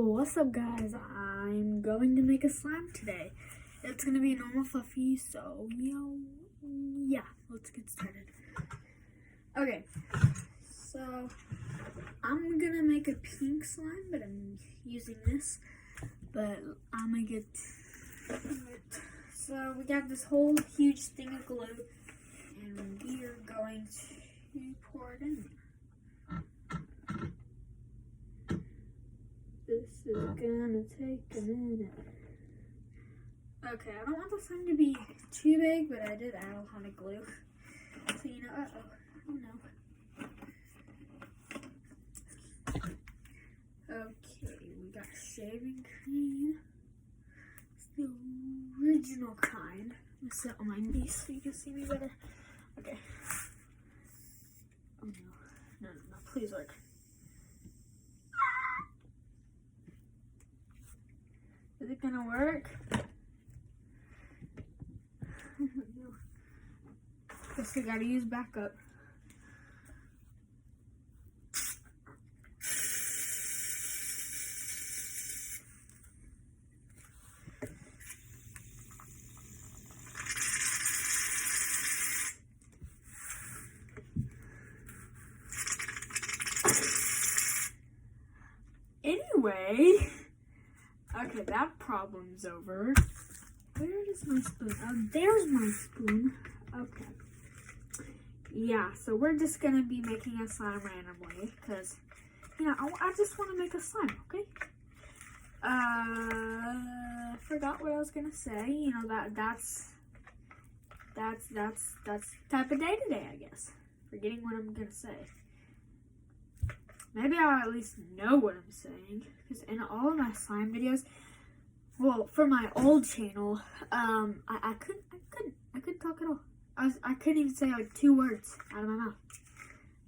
What's up guys? I'm going to make a slime today. It's going to be a normal fluffy, so yeah, let's get started. Okay, so I'm going to make a pink slime, but I'm using this, but I'm going to get it. So we got this whole huge thing of glue, and we are going to pour it in. This is gonna take a minute. Okay, I don't want the slime to be too big, but I did add a lot of glue. So, Okay, we got shaving cream. It's the original kind. I'm gonna set on my knee so you can see me better. Okay. Oh no, please work. Is it gonna work? No. Guess we gotta use backup. Anyway. Okay, that problem's over. Where is my spoon? Oh, there's my spoon. Okay. Yeah, so we're just going to be making a slime randomly because, I just want to make a slime, okay? Forgot what I was going to say. That's type of day today, I guess. Forgetting what I'm going to say. Maybe I'll at least know what I'm saying, because in all of my slime videos, well, for my old channel, I couldn't talk at all. I couldn't even say like 2 words out of my mouth.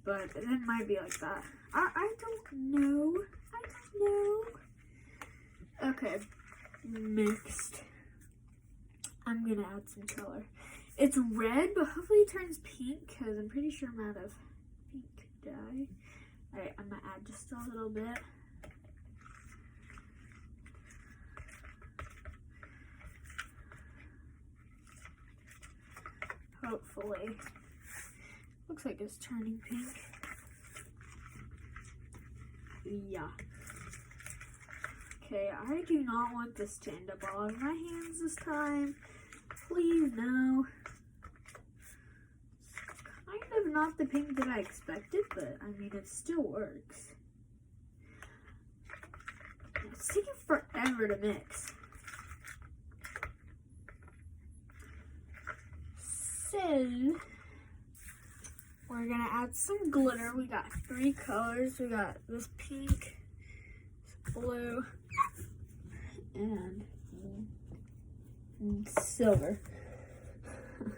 But it might be like that. I don't know. Okay, next, I'm gonna add some color. It's red, but hopefully it turns pink, because I'm pretty sure I'm out of pink dye. Alright, I'm gonna add just a little bit. Hopefully. Looks like it's turning pink. Yeah. Okay, I do not want this to end up all over my hands this time. Please, no. Kind of not the pink that I expected, but I mean, it still works. It's taking forever to mix. So, we're gonna add some glitter. We got 3 colors. We got this pink, this blue, and silver.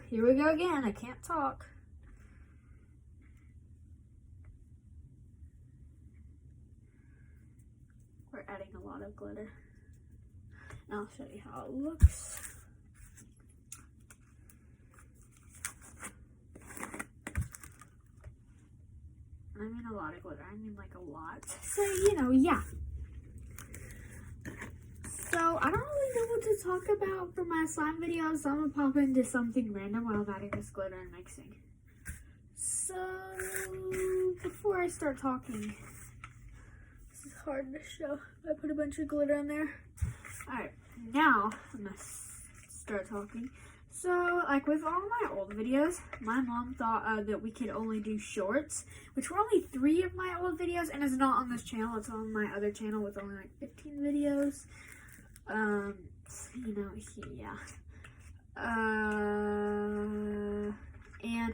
Here we go again. I can't talk. We're adding a lot of glitter. And I'll show you how it looks. I mean a lot of glitter. I mean like a lot. So, yeah. So, I don't really know what to talk about for my slime videos. So I'm going to pop into something random while I'm adding this glitter and mixing. So, before I start talking, this is hard to show. I put a bunch of glitter in there. Alright, now I'm going to start talking. So, like with all my old videos, my mom thought that we could only do shorts, which were only 3 of my old videos, and it's not on this channel. It's on my other channel with only like 15 videos. Yeah. And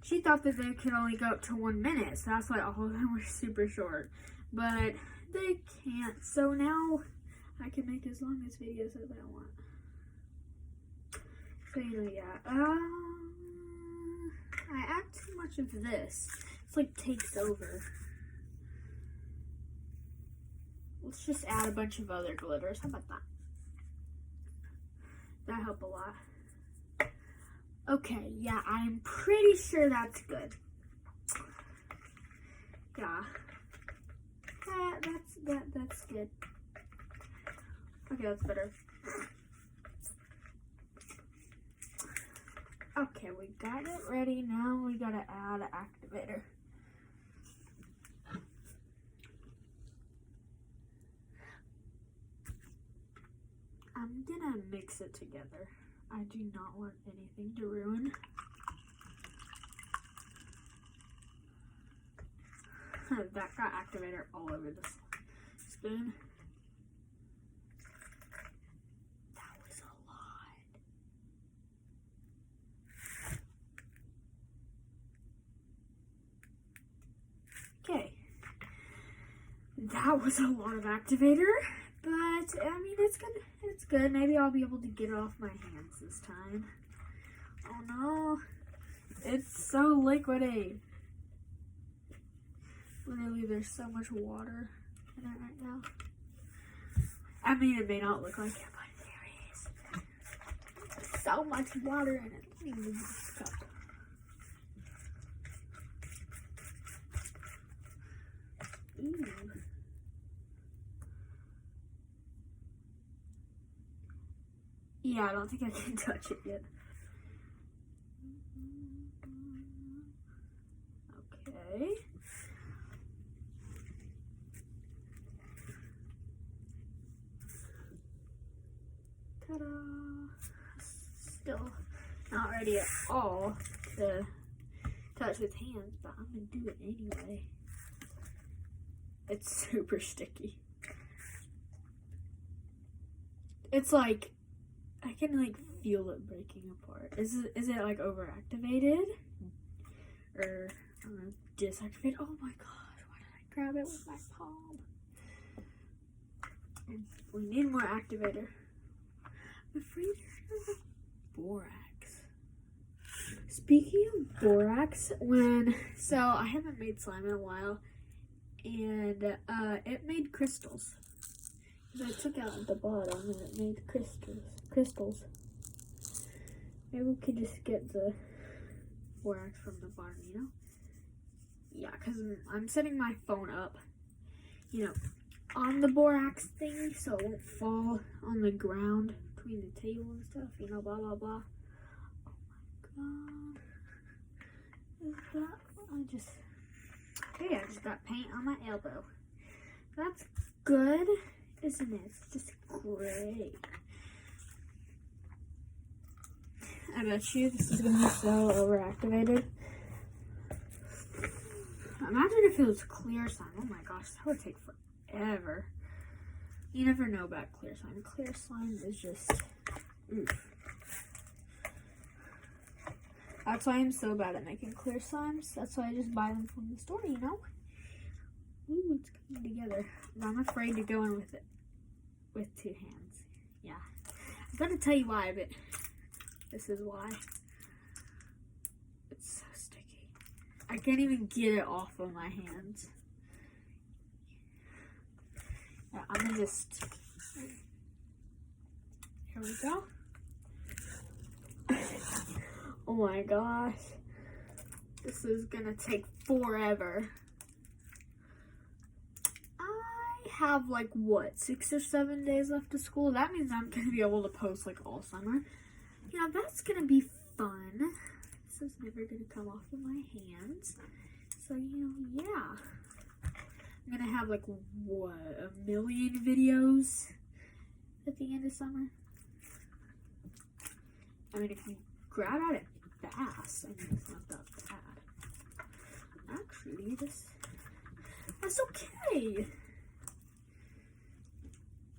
she thought that they could only go up to 1 minute, so that's why all of them were super short. But they can't, so now I can make as long as videos as I want. So, yeah. I add too much of this. It's like takes over. Let's just add a bunch of other glitters. How about that? That helped a lot. Okay, yeah, I'm pretty sure that's good. Yeah. That's good. Okay, that's better. Okay, we got it ready. Now we gotta add an activator. I'm gonna mix it together. I do not want anything to ruin. That got activator all over the spoon. That was a lot. Okay. That was a lot of activator, but I mean, it's good. It's good. Maybe I'll be able to get it off my hands this time. Oh no. It's so liquidy. Literally, there's so much water in it right now. I mean, it may not look like it, but there is so much water in it. Let me move this cup. Ooh. Yeah, I don't think I can touch it yet. Okay. Ta-da! Still not ready at all to touch with hands, but I'm gonna do it anyway. It's super sticky. It's like, I can like feel it breaking apart. Is it like overactivated? Or disactivated? Oh my gosh, why did I grab it with my palm? We need more activator. I'm afraid there's borax. Speaking of borax, so I haven't made slime in a while, and it made crystals. I took out the bottom and it made crystals. Maybe we could just get the borax from the bottom, you know? Yeah, because I'm setting my phone up, on the borax thing so it won't fall on the ground between the table and stuff, blah, blah, blah. Oh my god. I just got paint on my elbow. That's good, isn't it? It's just great. I bet you this is gonna be so overactivated. Imagine if it was clear slime. Oh my gosh, that would take forever. You never know about clear slime. Clear slime is just oof. That's why I'm so bad at making clear slimes. That's why I just buy them from the store, Ooh, it's coming together. I'm afraid to go in with it with two hands. Yeah. I'm gonna tell you why, but this is why. It's so sticky. I can't even get it off of my hands. Yeah, I'm gonna just, here we go. Oh my gosh. This is gonna take forever. I have like, 6 or 7 days left of school. That means I'm gonna be able to post like all summer. Yeah, that's gonna be fun. This is never gonna come off of my hands. So, yeah. I'm gonna have like, 1 million videos at the end of summer. I mean, if you grab at it fast, it's not that bad. Actually, that's okay.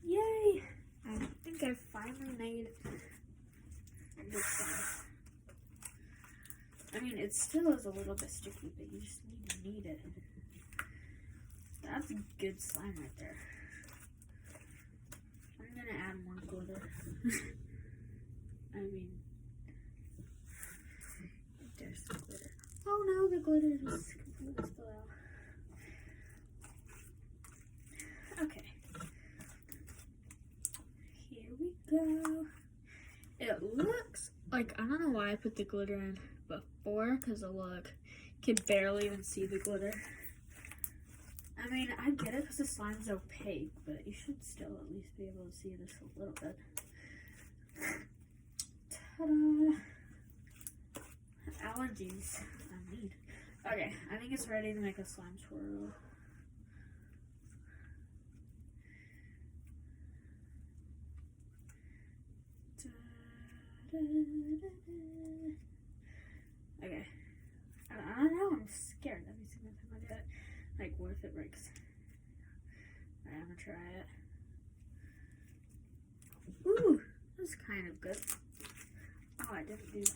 Yay! I think I finally made a good slime. I mean, it still is a little bit sticky, but you just need to knead it. That's a good slime right there. I'm gonna add more glitter. I mean, there's the glitter. Oh no, the glitter is completely spilled out. Okay. Here we go. It looks like, I don't know why I put the glitter in before, because look, you can barely even see the glitter. I I mean, I get it because the slime's opaque, but you should still at least be able to see this a little bit. Ta-da! Allergies. I need. Okay, I think it's ready to make a slime swirl. Okay. I don't know, I'm scared every single time I do it. Like, what if it breaks? Alright, I'm gonna try it. Ooh, that's kind of good. Oh, I didn't do that.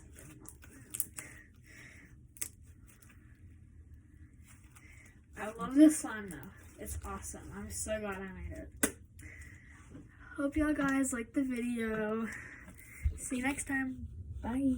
I love this slime though. It's awesome. I'm so glad I made it. Hope y'all guys liked the video. See you next time. Bye.